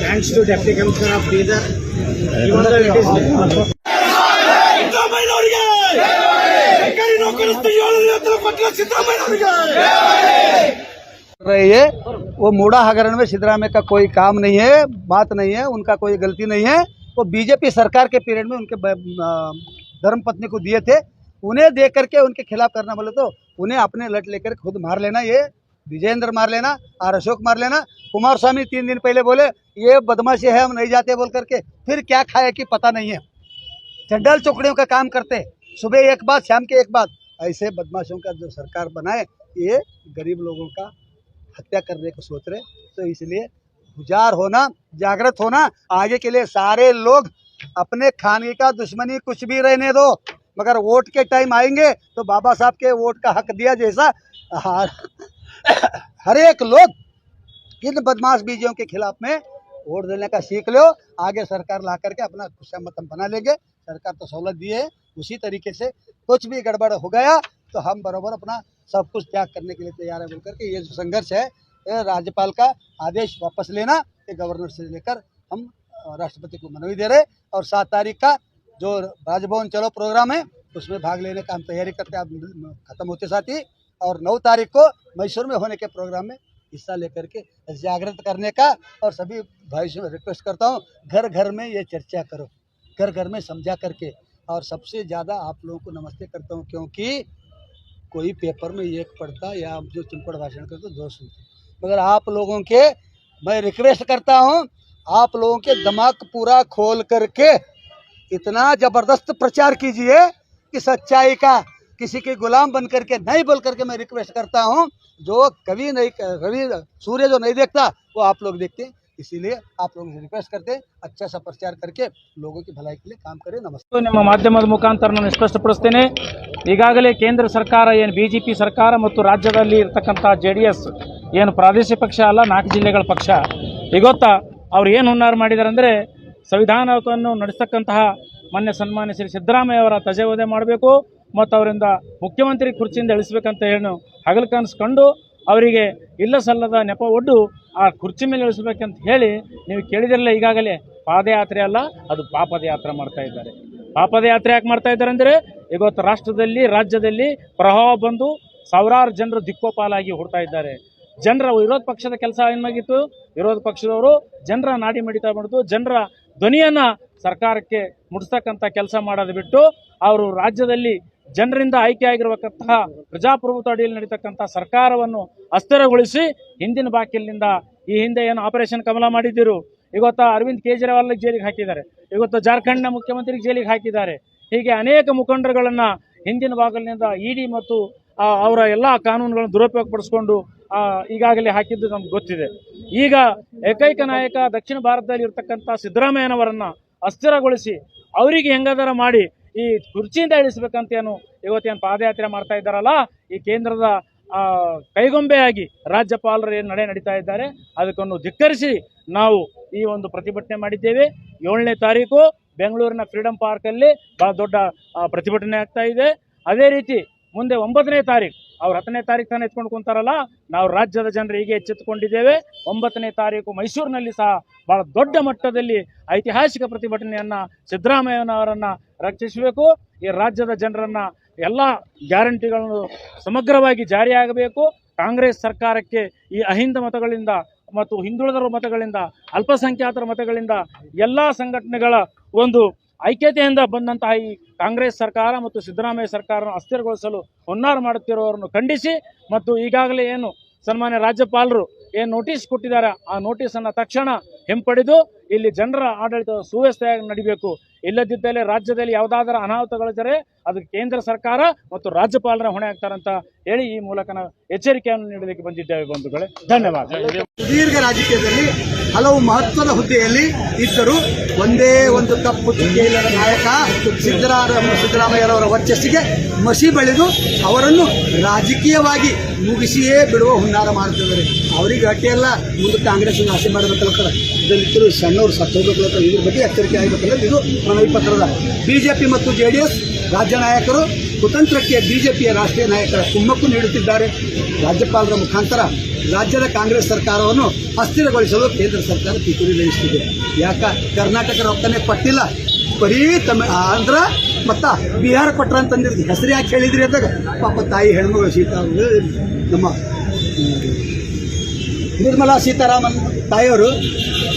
Thanks to Deputy Commissioner of Bidar. रही है वो मूड़ा हगरण में सिद्धरामैया का कोई काम नहीं है, बात नहीं है, उनका कोई गलती नहीं है। वो बीजेपी सरकार के पीरियड में उनके धर्मपत्नी को दिए थे, उन्हें दे करके उनके खिलाफ करना बोले तो उन्हें अपने लट लेकर खुद मार लेना। ये विजयेंद्र मार लेना, आर अशोक मार लेना। कुमार स्वामी 3 दिन पहले बोले ये बदमाशी है, हम नहीं जाते बोल करके, फिर क्या खाया कि पता नहीं है। चंडाल चौकड़ियों का काम करते, सुबह एक बात शाम के एक बात। ऐसे बदमाशों का जो सरकार बनाए, ये गरीब लोगों का हत्या करने को सोच रहे। तो इसलिए गुजार होना, जागृत होना। आगे के लिए सारे लोग अपने खाने का दुश्मनी कुछ भी रहने दो, मगर वोट के टाइम आएंगे तो बाबा साहब के वोट का हक दिया जैसा हर एक लोग इन बदमाश बीजियों के खिलाफ में वोट देने का सीख लो। आगे सरकार ला करके अपना खुशामतम बना लेंगे। सरकार तो सहूलत दी है, उसी तरीके से कुछ भी गड़बड़ हो गया तो हम बराबर अपना सब कुछ त्याग करने के लिए तैयार है बोल करके ये जो संघर्ष है, राज्यपाल का आदेश वापस लेना, ये गवर्नर से लेकर हम राष्ट्रपति को मनवी दे रहे। और 7 तारीख का जो राजभवन चलो प्रोग्राम है उसमें भाग लेने का हम तैयारी करते हैं खत्म होते साथ ही। और 9 तारीख को मैसूर में होने के प्रोग्राम में हिस्सा लेकर के जागृत करने का। और सभी भाई से रिक्वेस्ट करता हूँ, घर घर में ये चर्चा करो, घर घर में समझा करके। और सबसे ज़्यादा आप लोगों को नमस्ते करता हूँ, क्योंकि कोई पेपर में एक पढ़ता या जो चिंपड़ भाषण करते 2 सुनते, मगर आप लोगों के मैं रिक्वेस्ट करता हूँ, आप लोगों के दिमाग पूरा खोल करके इतना ज़बरदस्त प्रचार कीजिए कि सच्चाई का किसी के गुलाम बन करके नहीं बोल करके मैं रिक्वेस्ट करता हूँ। जो कभी सूर्य जो नहीं देखता वो आप लोग देखते हैं, इसीलिए आप लोगों से रिक्वेस्ट करते हैं अच्छा सा प्रचार करके लोगों की भलाई के लिए काम करें। नमस्ते। ನಿಮ್ಮ ಮಾಧ್ಯಮದ ಮುಖಾಂತರ ನಾನು ಸ್ಪಷ್ಟಪಡಿಸ್ತೇನೆ, ಈಗಾಗಲೇ ಕೇಂದ್ರ ಸರ್ಕಾರ ಏನು ಬಿಜೆಪಿ ಸರ್ಕಾರ ಮತ್ತು ರಾಜ್ಯದಲ್ಲಿ ಇರತಕ್ಕಂಥ ಜೆಡಿಎಸ್ ಏನು ಪ್ರಾದೇಶಿಕ ಪಕ್ಷ ಅಲ್ಲ, 4 ಜಿಲ್ಲೆಗಳ ಪಕ್ಷ, ಇವತ್ತು ಅವ್ರು ಏನು ಹುನ್ನಾರ ಮಾಡಿದ್ದಾರೆ ಅಂದರೆ ಸಂವಿಧಾನವನ್ನು ನಡೆಸತಕ್ಕಂತಹ ಮಾನ್ಯ ಸನ್ಮಾನ್ಯ ಶ್ರೀ ಸಿದ್ದರಾಮಯ್ಯ ಅವರ ತಜೆವಧೆ ಮಾಡಬೇಕು ಮತ್ತು ಅವರಿಂದ ಮುಖ್ಯಮಂತ್ರಿ ಕುರ್ಚಿಯಿಂದ ಇಳಿಸಬೇಕಂತ ಹೇಳಿ ಹಗಲು ಕನಸು ಕಂಡು ಅವರಿಗೆ ಇಲ್ಲ ಸಲ್ಲದ ನೆಪ ಒಡ್ಡು ಆ ಕುರ್ಚಿ ಮೇಲೆ ಇಳಿಸಬೇಕಂತ ಹೇಳಿ ನೀವು ಕೇಳಿದಿರಲ್ಲ. ಈಗಾಗಲೇ ಪಾದಯಾತ್ರೆ ಅಲ್ಲ, ಅದು ಪಾಪದಯಾತ್ರೆ ಮಾಡ್ತಾ ಇದ್ದಾರೆ. ಪಾಪದಯಾತ್ರೆ ಯಾಕೆ ಮಾಡ್ತಾ ಇದ್ದಾರೆ ಅಂದರೆ ಇವತ್ತು ರಾಷ್ಟ್ರದಲ್ಲಿ ರಾಜ್ಯದಲ್ಲಿ ಪ್ರವಾಹ ಬಂದು ಸಾವಿರಾರು ಜನರು ದಿಕ್ಕೋಪಾಲಾಗಿ ಹುಡ್ತಾ ಇದ್ದಾರೆ. ಜನರ ವಿರೋಧ ಪಕ್ಷದ ಕೆಲಸ ಏನಾಗಿತ್ತು, ವಿರೋಧ ಪಕ್ಷದವರು ಜನರ ನಾಡಿ ಮಿಡಿತ ಮಾಡಿದ್ದು, ಜನರ ಧ್ವನಿಯನ್ನು ಸರ್ಕಾರಕ್ಕೆ ಮುಡಿಸ್ತಕ್ಕಂಥ ಕೆಲಸ ಮಾಡೋದು ಬಿಟ್ಟು ಅವರು ರಾಜ್ಯದಲ್ಲಿ ಜನರಿಂದ ಆಯ್ಕೆಯಾಗಿರುವಂತಹ ಪ್ರಜಾಪ್ರಭುತ್ವ ಅಡಿಯಲ್ಲಿ ನಡೀತಕ್ಕಂಥ ಸರ್ಕಾರವನ್ನು ಅಸ್ಥಿರಗೊಳಿಸಿ ಹಿಂದಿನ ಬಾಕಿಲಿನಿಂದ ಈ ಹಿಂದೆ ಏನು ಆಪರೇಷನ್ ಕಮಲ ಮಾಡಿದ್ದರು, ಇವತ್ತು ಅರವಿಂದ್ ಕೇಜ್ರಿವಾಲ್ ಜೈಲಿಗೆ ಹಾಕಿದ್ದಾರೆ, ಇವತ್ತು ಜಾರ್ಖಂಡ್ನ ಮುಖ್ಯಮಂತ್ರಿಗೆ ಜೈಲಿಗೆ ಹಾಕಿದ್ದಾರೆ. ಹೀಗೆ ಅನೇಕ ಮುಖಂಡರುಗಳನ್ನು ಹಿಂದಿನ ಬಾಗಿಲಿನಿಂದ ಇಡಿ ಮತ್ತು ಅವರ ಎಲ್ಲ ಕಾನೂನುಗಳನ್ನು ದುರುಪಯೋಗಪಡಿಸಿಕೊಂಡು ಈಗಾಗಲೇ ಹಾಕಿದ್ದು ನಮ್ಗೆ ಗೊತ್ತಿದೆ. ಈಗ ಏಕೈಕ ನಾಯಕ ದಕ್ಷಿಣ ಭಾರತದಲ್ಲಿ ಇರತಕ್ಕಂಥ ಸಿದ್ದರಾಮಯ್ಯನವರನ್ನು ಅಸ್ಥಿರಗೊಳಿಸಿ ಅವರಿಗೆ ಹೆಂಗಾದರ ಮಾಡಿ ಈ ಕುರ್ಚಿಯಿಂದ ಇಳಿಸಬೇಕಂತೇನು ಇವತ್ತೇನು ಪಾದಯಾತ್ರೆ ಮಾಡ್ತಾ ಇದ್ದಾರಲ್ಲ, ಈ ಕೇಂದ್ರದ ಕೈಗೊಂಬೆಯಾಗಿ ರಾಜ್ಯಪಾಲರು ಏನು ನಡೀತಾ ಇದ್ದಾರೆ ಅದಕ್ಕೊಂದು ಧಿಕ್ಕರಿಸಿ ನಾವು ಈ ಒಂದು ಪ್ರತಿಭಟನೆ ಮಾಡಿದ್ದೇವೆ. 7ನೇ ತಾರೀಕು ಬೆಂಗಳೂರಿನ ಫ್ರೀಡಂ ಪಾರ್ಕಲ್ಲಿ ಭಾಳ ದೊಡ್ಡ ಪ್ರತಿಭಟನೆ ಆಗ್ತಾ ಇದೆ. ಅದೇ ರೀತಿ ಮುಂದೆ 9ನೇ ತಾರೀಕು, ಅವ್ರು 10ನೇ ತಾರೀಕು ತಾನೇ ಎತ್ಕೊಂಡು ಕುಂತಾರಲ್ಲ, ನಾವು ರಾಜ್ಯದ ಜನರು ಹೀಗೆ ಎಚ್ಚೆತ್ತುಕೊಂಡಿದ್ದೇವೆ. 9ನೇ ತಾರೀಕು ಮೈಸೂರಿನಲ್ಲಿ ಸಹ ಭಾಳ ದೊಡ್ಡ ಮಟ್ಟದಲ್ಲಿ ಐತಿಹಾಸಿಕ ಪ್ರತಿಭಟನೆಯನ್ನು ಸಿದ್ದರಾಮಯ್ಯನವರನ್ನು ರಕ್ಷಿಸಬೇಕು. ಈ ರಾಜ್ಯದ ಜನರನ್ನು ಎಲ್ಲ ಗ್ಯಾರಂಟಿಗಳನ್ನು ಸಮಗ್ರವಾಗಿ ಜಾರಿಯಾಗಬೇಕು. ಕಾಂಗ್ರೆಸ್ ಸರ್ಕಾರಕ್ಕೆ ಈ ಅಹಿಂದ ಮತಗಳಿಂದ ಮತ್ತು ಹಿಂದುಳಿದರ ಮತಗಳಿಂದ, ಅಲ್ಪಸಂಖ್ಯಾತರ ಮತಗಳಿಂದ ಎಲ್ಲ ಸಂಘಟನೆಗಳ ಒಂದು ಐಕ್ಯತೆಯಿಂದ ಬಂದಂತಹ ಈ ಕಾಂಗ್ರೆಸ್ ಸರ್ಕಾರ ಮತ್ತು ಸಿದ್ದರಾಮಯ್ಯ ಸರ್ಕಾರವನ್ನು ಅಸ್ಥಿರಗೊಳಿಸಲು ಹುನ್ನಾರ ಮಾಡುತ್ತಿರುವವರನ್ನು ಖಂಡಿಸಿ ಮತ್ತು ಈಗಾಗಲೇ ಏನು ಸನ್ಮಾನ್ಯ ರಾಜ್ಯಪಾಲರು ಏನು ನೋಟಿಸ್ ಕೊಟ್ಟಿದ್ದಾರೆ ಆ ನೋಟಿಸನ್ನು ತಕ್ಷಣ ಹಿಂಪಡೆದು ಇಲ್ಲಿ ಜನರ ಆಡಳಿತ ಸುವ್ಯವಸ್ಥೆಯಾಗಿ ನಡೀಬೇಕು. ಇಲ್ಲದಿದ್ದಲ್ಲಿ ರಾಜ್ಯದಲ್ಲಿ ಯಾವುದಾದರೂ ಅನಾಹುತಗಳಿದ್ದರೆ ಅದಕ್ಕೆ ಕೇಂದ್ರ ಸರ್ಕಾರ ಮತ್ತು ರಾಜ್ಯಪಾಲರ ಹೊಣೆ ಆಗ್ತಾರಂತ ಹೇಳಿ ಈ ಮೂಲಕ ನಾವು ಎಚ್ಚರಿಕೆಯನ್ನು ನೀಡಲಿಕ್ಕೆ ಬಂದಿದ್ದೇವೆ. ಬಂಧುಗಳೇ, ಧನ್ಯವಾದ. ಸುದೀರ್ಘ ರಾಜಕೀಯದಲ್ಲಿ ಹಲವು ಮಹತ್ವದ ಹುದ್ದೆಯಲ್ಲಿ ಇದ್ದರೂ ಒಂದೇ ಒಂದು ತಪ್ಪು ಇಲ್ಲದ ನಾಯಕ ಸಿದ್ದರಾಮಯ್ಯರವರ ವರ್ಚಸ್ಸಿಗೆ ಮಸಿ ಬೆಳೆದು ಅವರನ್ನು ರಾಜಕೀಯವಾಗಿ ಮುಗಿಸಿಯೇ ಬಿಡುವ ಹುನ್ನಾರ ಮಾಡುತ್ತಿದ್ದಾರೆ. ಅವರಿಗೆ ಅಟ್ಟಿಯಲ್ಲ, ಮುಂದೆ ಕಾಂಗ್ರೆಸ್ ಆಸೆ ಮಾಡಬೇಕಲ್ಲ, ಇದರಲ್ಲಿ ಸಣ್ಣವರು ಸತ್ತೋಗ್ಬೇಕಲ್ಲ, ಇದ್ರ ಬಗ್ಗೆ ಎಚ್ಚರಿಕೆ ಆಗಬೇಕಲ್ಲ. ಇದು ಮನವಿ ಪತ್ರದ ಬಿಜೆಪಿ ಮತ್ತು ಜೆಡಿಎಸ್ ರಾಜ್ಯ ನಾಯಕರು ಕುತಂತ್ರಕ್ಕೆ ಬಿಜೆಪಿಯ ರಾಷ್ಟ್ರೀಯ ನಾಯಕರ ಕುಮ್ಮಕ್ಕು ನೀಡುತ್ತಿದ್ದಾರೆ. ರಾಜ್ಯಪಾಲರ ಮುಖಾಂತರ ರಾಜ್ಯದ ಕಾಂಗ್ರೆಸ್ ಸರ್ಕಾರವನ್ನು ಅಸ್ಥಿರಗೊಳಿಸಲು ಕೇಂದ್ರ ಸರ್ಕಾರ ಪಿತೂರಿ ನಡೆಸುತ್ತಿದೆ. ಯಾಕ ಕರ್ನಾಟಕ ರೊಕ್ಕನೆ ಕೊಟ್ಟಿಲ್ಲ, ಬರೀ ಆಂಧ್ರ ಮತ್ತು ಬಿಹಾರ ಕೊಟ್ರ ಅಂತಂದಿರ್ತೀವಿ. ಹೆಸರು ಯಾಕೆ ಹೇಳಿದ್ರಿ ಅಂದಾಗ ಪಾಪ ತಾಯಿ ಹೆಣ್ಮಗಳು ನಮ್ಮ ನಿರ್ಮಲಾ ಸೀತಾರಾಮನ್ ತಾಯಿಯವರು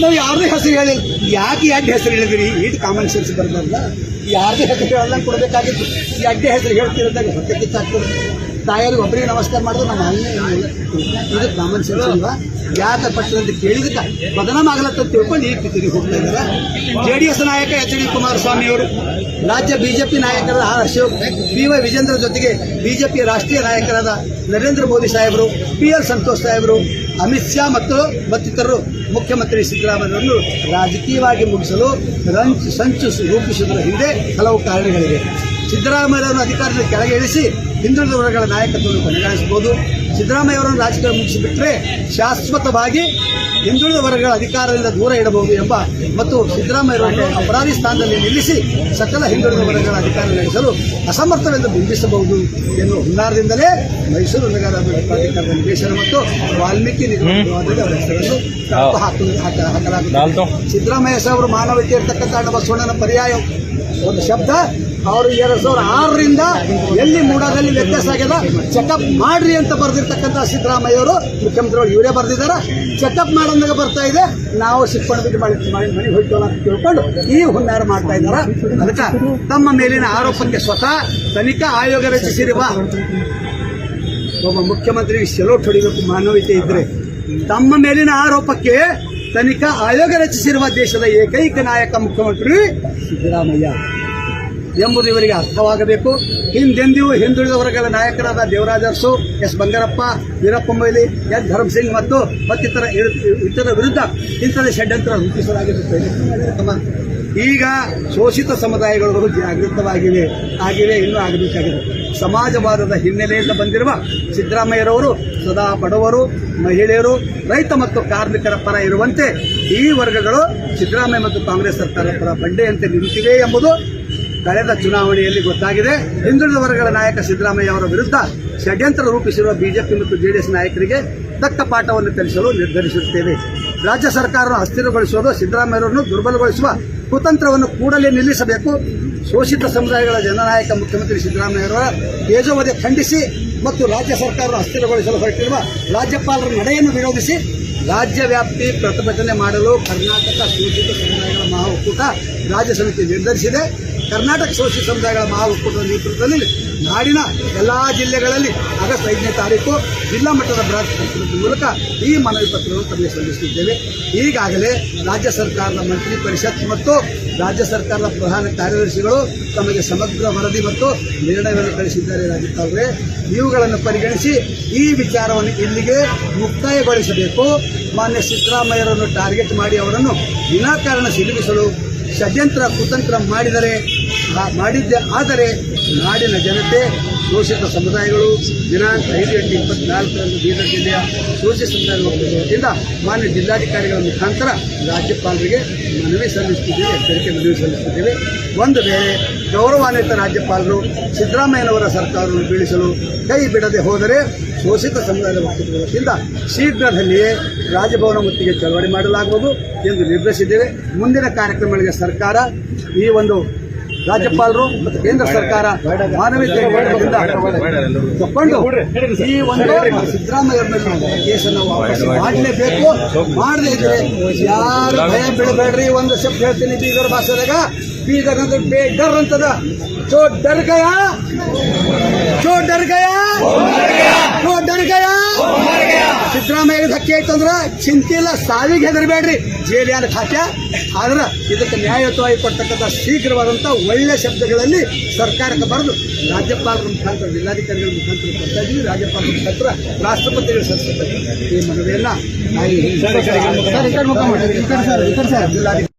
ನಾವು ಯಾರ್ದು ಹೆಸರು ಹೇಳಿಲ್ಲ, ಯಾಕೆ ಎರಡು ಹೆಸರು ಹೇಳಿದ್ರಿ, ಈಟ್ ಕಾಮನ್ ಸೆನ್ಸ್ ಬರ್ಬಾರ್ದ, ಯಾರ್ದು ಹೆಸರು ಹೇಳದಂಗೆ ಕೊಡಬೇಕಾಗಿತ್ತು. ಈ ಅಡ್ಡೆ ಹೆಸರು ಹೇಳ್ತಿರೋದಾಗ ಹೊಟ್ಟೆ ಕಿತ್ತಾಗ್ತದೆ. ತಾಯಿಯವ್ರಿಗೆ ಒಬ್ಬರಿಗೆ ನಮಸ್ಕಾರ ಮಾಡಿದ್ರೆ ನಮ್ಮ ಇದು ಕಾಮನ್ ಸೆನ್ಸ್ ಅಲ್ವಾ? ಯಾಕೆ ಪಟ್ಟಣ ಅಂತ ಕೇಳಿದಕ್ಕೆ ಬದನಾಮ್ ಆಗಲತ್ತ ತಿಳ್ಕೊಂಡು ಈ ಪಿತೂರಿಗೆ ಹೋಗ್ತಾ ಇದ್ದಾರೆ. JDS ನಾಯಕ HD ಕುಮಾರಸ್ವಾಮಿ ಅವರು, ರಾಜ್ಯ ಬಿಜೆಪಿ ನಾಯಕರಾದ R ಅಶೋಕ್, BY ವಿಜೇಂದ್ರ ಜೊತೆಗೆ ಬಿಜೆಪಿ ರಾಷ್ಟ್ರೀಯ ನಾಯಕರಾದ ನರೇಂದ್ರ ಮೋದಿ ಸಾಹೇಬರು, PL ಸಂತೋಷ್ ಸಾಹೇಬರು, ಅಮಿತ್ ಶಾ ಮತ್ತು ಮತ್ತಿತರರು ಮುಖ್ಯಮಂತ್ರಿ ಸಿದ್ದರಾಮಯ್ಯರನ್ನು ರಾಜಕೀಯವಾಗಿ ಮುಗಿಸಲು ಸಂಚು ರೂಪಿಸುವುದರ ಹಿಂದೆ ಹಲವು ಕಾರಣಗಳಿವೆ. ಸಿದ್ದರಾಮಯ್ಯರನ್ನು ಅಧಿಕಾರದ ಕೆಳಗೆ ಇಳಿಸಿ ಹಿಂದುಳಿದ ವರ್ಗಗಳ ನಾಯಕತ್ವವನ್ನು ಕೊನೆಗಾಣಿಸಬಹುದು. ಸಿದ್ದರಾಮಯ್ಯವರನ್ನು ರಾಜಕೀಯ ಮುಗಿಸಿಬಿಟ್ರೆ ಶಾಶ್ವತವಾಗಿ ಹಿಂದುಳಿದ ವರ್ಗಗಳ ಅಧಿಕಾರದಿಂದ ದೂರ ಇಡಬಹುದು ಎಂಬ ಮತ್ತು ಸಿದ್ದರಾಮಯ್ಯರನ್ನು ಅಪರಾಧಿ ಸ್ಥಾನದಲ್ಲಿ ನಿಲ್ಲಿಸಿ ಸಕಲ ಹಿಂದುಳಿದ ವರ್ಗಗಳ ಅಧಿಕಾರ ನಡೆಸಲು ಅಸಮರ್ಥವೆಂದು ಬಿಂಬಿಸಬಹುದು ಎನ್ನುವ ಹುನ್ನಾರದಿಂದಲೇ ಮೈಸೂರು ನಗರ ಅಭಿವೃದ್ಧಿ ಪ್ರಾಧಿಕಾರದ ನಿರ್ದೇಶನ ಮತ್ತು ವಾಲ್ಮೀಕಿ ನಿಗಮದ ಅವರ ಹೆಸರನ್ನು ಹಾಕಲಾಗುತ್ತದೆ. ಸಿದ್ದರಾಮಯ್ಯ ಸಾಹೇಬರು ಮಾನವೀಯತೆ ಇರ್ತಕ್ಕಂಥ ಬಸವಣ್ಣನ ಪರ್ಯಾಯ ಒಂದು ಶಬ್ದ. ಅವರು 2006ರಿಂದ ಎಲ್ಲಿ ಮೂಡಾದಲ್ಲಿ ವ್ಯತ್ಯಾಸ ಆಗ್ಯದ ಚೆಕಪ್ ಮಾಡ್ರಿ ಅಂತ ಬರೆದಿರ್ತಕ್ಕಂಥ ಸಿದ್ದರಾಮಯ್ಯವರು ಮುಖ್ಯಮಂತ್ರಿಗಳು ಇವರೇ ಬರೆದಿದ್ದಾರೆ. ಚೆಕಪ್ ಮಾಡೋದಾಗ ಬರ್ತಾ ಇದೆ, ನಾವು ಶಿಕ್ಷಣ ಬಿಟ್ಟು ಮನೆಗೆ ಹೋಗ್ತೇವಲ್ಲ ಅಂತ ತಿಳ್ಕೊಂಡು ಈ ಹುನ್ನಾರ ಮಾಡ್ತಾ ಇದ್ದಾರೆ. ಅದಕ್ಕೆ ತಮ್ಮ ಮೇಲಿನ ಆರೋಪಕ್ಕೆ ಸ್ವತಃ ತನಿಖಾ ಆಯೋಗ ರಚಿಸಿರುವ ಒಬ್ಬ ಮುಖ್ಯಮಂತ್ರಿಗೆ ಸೆಲೋಟ್ ಹೊಡಿಬೇಕು ಮಾನವೀಯತೆ ಇದ್ರೆ. ತಮ್ಮ ಮೇಲಿನ ಆರೋಪಕ್ಕೆ ತನಿಖಾ ಆಯೋಗ ರಚಿಸಿರುವ ದೇಶದ ಏಕೈಕ ನಾಯಕ ಮುಖ್ಯಮಂತ್ರಿ ಸಿದ್ದರಾಮಯ್ಯ ಎಂಬುದು ಇವರಿಗೆ ಅರ್ಥವಾಗಬೇಕು. ಹಿಂದೆಂದಿಗೂ ಹಿಂದುಳಿದ ವರ್ಗಗಳ ನಾಯಕರಾದ ದೇವರಾಜ ಅರಸು, S ಬಂಗಾರಪ್ಪ, ವೀರಪ್ಪ ಮೊಯ್ಲಿ, S ಧರ್ಮಸಿಂಗ್ ಮತ್ತು ಇತರ ವಿರುದ್ಧ ಇಂಥದೇ ಷಡ್ಯಂತ್ರ ರೂಪಿಸಲಾಗಿರುತ್ತದೆ. ಈಗ ಶೋಷಿತ ಸಮುದಾಯಗಳು ಜಾಗೃತವಾಗಿವೆ, ಇನ್ನೂ ಆಗಬೇಕಾಗಿದೆ. ಸಮಾಜವಾದದ ಹಿನ್ನೆಲೆಯಿಂದ ಬಂದಿರುವ ಸಿದ್ದರಾಮಯ್ಯರವರು ಸದಾ ಬಡವರು, ಮಹಿಳೆಯರು, ರೈತ ಮತ್ತು ಕಾರ್ಮಿಕರ ಪರ ಇರುವಂತೆ ಈ ವರ್ಗಗಳು ಸಿದ್ದರಾಮಯ್ಯ ಮತ್ತು ಕಾಂಗ್ರೆಸ್ ಸರ್ಕಾರದ ಪರ ಬಂಡೆಯಂತೆ ನಿಂತಿವೆ ಎಂಬುದು ಕಳೆದ ಚುನಾವಣೆಯಲ್ಲಿ ಗೊತ್ತಾಗಿದೆ. ಹಿಂದುಳಿದ ವರ್ಗಗಳ ನಾಯಕ ಸಿದ್ದರಾಮಯ್ಯ ಅವರ ವಿರುದ್ಧ ಷಡ್ಯಂತ್ರ ರೂಪಿಸಿರುವ ಬಿಜೆಪಿ ಮತ್ತು JDS ನಾಯಕರಿಗೆ ತಕ್ಕ ಪಾಠವನ್ನು ಕಲಿಸಲು ನಿರ್ಧರಿಸುತ್ತೇವೆ. ರಾಜ್ಯ ಸರ್ಕಾರವನ್ನು ಅಸ್ಥಿರಗೊಳಿಸುವುದು, ಸಿದ್ದರಾಮಯ್ಯರನ್ನು ದುರ್ಬಲಗೊಳಿಸುವ ಕುತಂತ್ರವನ್ನು ಕೂಡಲೇ ನಿಲ್ಲಿಸಬೇಕು. ಶೋಷಿತ ಸಮುದಾಯಗಳ ಜನನಾಯಕ ಮುಖ್ಯಮಂತ್ರಿ ಸಿದ್ದರಾಮಯ್ಯವರ ತೇಜೋವಧೆ ಖಂಡಿಸಿ ಮತ್ತು ರಾಜ್ಯ ಸರ್ಕಾರವನ್ನು ಅಸ್ಥಿರಗೊಳಿಸಲು ಹೊರಟಿರುವ ರಾಜ್ಯಪಾಲರ ನಡೆಯನ್ನು ವಿರೋಧಿಸಿ ರಾಜ್ಯವ್ಯಾಪ್ತಿ ಪ್ರತಿಭಟನೆ ಮಾಡಲು ಕರ್ನಾಟಕ ಶೋಷಿತ ಸಮುದಾಯಗಳ ಮಹಾ ಒಕ್ಕೂಟ ರಾಜ್ಯ ಸಮಿತಿ ನಿರ್ಧರಿಸಿದೆ. ಕರ್ನಾಟಕ ಶೋಷಿತ ಸಮುದಾಯಗಳ ಮಹಾ ಒಕ್ಕೂಟದ ನೇತೃತ್ವದಲ್ಲಿ ನಾಡಿನ ಎಲ್ಲಾ ಜಿಲ್ಲೆಗಳಲ್ಲಿ ಆಗಸ್ಟ್ 5ನೇ ತಾರೀಕು ಜಿಲ್ಲಾ ಮಟ್ಟದ ಬೃಹತ್ ಕಾರ್ಯಕ್ರಮದ ಮೂಲಕ ಈ ಮನವಿ ಪತ್ರವನ್ನು ತಮಗೆ ಸಲ್ಲಿಸುತ್ತಿದ್ದೇವೆ. ಈಗಾಗಲೇ ರಾಜ್ಯ ಸರ್ಕಾರದ ಮಂತ್ರಿ ಪರಿಷತ್ ಮತ್ತು ರಾಜ್ಯ ಸರ್ಕಾರದ ಪ್ರಧಾನ ಕಾರ್ಯದರ್ಶಿಗಳು ತಮಗೆ ಸಮಗ್ರ ವರದಿ ಮತ್ತು ನಿರ್ಣಯವನ್ನು ಕಳಿಸಿದ್ದಾರೆ. ರಾಜ್ಯಪಾಲರೇ, ಇವುಗಳನ್ನು ಪರಿಗಣಿಸಿ ಈ ವಿಚಾರವನ್ನು ಇಲ್ಲಿಗೆ ಮುಕ್ತಾಯಗೊಳಿಸಬೇಕು. ಮಾನ್ಯ ಸಿದ್ದರಾಮಯ್ಯರನ್ನು ಟಾರ್ಗೆಟ್ ಮಾಡಿ ಅವರನ್ನು ವಿನಾಕಾರಣ ಸಿಲುಕಿಸಲು ಷಡ್ಯಂತ್ರ ಕುತಂತ್ರ ಮಾಡಿದ್ದೇ ಆದರೆ ನಾಡಿನ ಜನತೆ, ಶೋಷಿತ ಸಮುದಾಯಗಳು ದಿನಾಂಕ 5/8/24ರಂದು ಬೀದರ್ ಜಿಲ್ಲೆಯ ಶೋಷಿತ ಸಮುದಾಯದ ವತಿಯಿಂದ ಮಾನ್ಯ ಜಿಲ್ಲಾಧಿಕಾರಿಗಳ ಮುಖಾಂತರ ರಾಜ್ಯಪಾಲರಿಗೆ ಮನವಿ ಸಲ್ಲಿಸುತ್ತಿದ್ದೇವೆ, ಎಚ್ಚರಿಕೆ ಮನವಿ ಸಲ್ಲಿಸುತ್ತಿದ್ದೇವೆ. ಒಂದು ವೇಳೆ ಗೌರವಾನ್ವಿತ ರಾಜ್ಯಪಾಲರು ಸಿದ್ದರಾಮಯ್ಯನವರ ಸರ್ಕಾರವನ್ನು ಬೀಳಿಸಲು ಕೈ ಬಿಡದೆ ಹೋದರೆ ಶೋಷಿತ ಸಮುದಾಯದ ವತಿಯಿಂದ ಶೀಘ್ರದಲ್ಲಿಯೇ ರಾಜಭವನ ಮುತ್ತಿಗೆ ಚಳವಳಿ ಮಾಡಲಾಗುವುದು ಎಂದು ನಿರ್ಧರಿಸಿದ್ದೇವೆ. ಮುಂದಿನ ಕಾರ್ಯಕ್ರಮಗಳಿಗೆ ಸರ್ಕಾರ ಈ ಒಂದು ರಾಜ್ಯಪಾಲರು ಮತ್ತು ಕೇಂದ್ರ ಸರ್ಕಾರ ಮಾನವೀಯತೆ ತಗೊಂಡು ಈ ಒಂದು ಸಿದ್ದರಾಮಯ್ಯ ಕೇಸನ್ನು ವಾಪಸ್ ಮಾಡಲೇಬೇಕು. ಮಾಡದೇ ಇದ್ರೆ ಯಾರು ಭಯ ಬೀಳಬೇಡ್ರಿ. ಒಂದು ಶಬ್ದ ಹೇಳ್ತೀನಿ ಬೀದರ್ ಭಾಷೆದಾಗ, ಬೀದರ್ ಅಂದ್ರೆ ಬೇಡರ್ ಅಂತದ. ಚೋ ಡರ್ ಗಯಾ, ಚೋ ಡರ್ ಗಯಾ, ಚೋ ಡರ್ ಗಯಾ. ಸಿದ್ದರಾಮಯ್ಯ ಧಕ್ಕೆ ಆಯ್ತಂದ್ರ ಚಿಂತಿಲ್ಲ, ಸಾವಿಗೆ ಹೆದರಬೇಡ್ರಿ, ಜೈಲಿನ ಖಾತೆ. ಆದ್ರೆ ಇದಕ್ಕೆ ನ್ಯಾಯಯುತವಾಗಿ ಕೊಡ್ತಕ್ಕಂಥ ಶೀಘ್ರವಾದಂಥ ಒಳ್ಳೆ ಶಬ್ದಗಳಲ್ಲಿ ಸರ್ಕಾರಕ್ಕೆ ಬರೆದು ರಾಜ್ಯಪಾಲರ ಮುಖಾಂತರ, ಜಿಲ್ಲಾಧಿಕಾರಿಗಳ ಮುಖಾಂತರ ಕೊಡ್ತಾ ಇದ್ದೀವಿ. ರಾಜ್ಯಪಾಲರ ಮುಖಾಂತರ ರಾಷ್ಟ್ರಪತಿಗಳ ಸಲ್ಲಿಸಬೇಕು ಈ ಮನವಿಯನ್ನ ಜಿಲ್ಲಾಧಿಕಾರಿ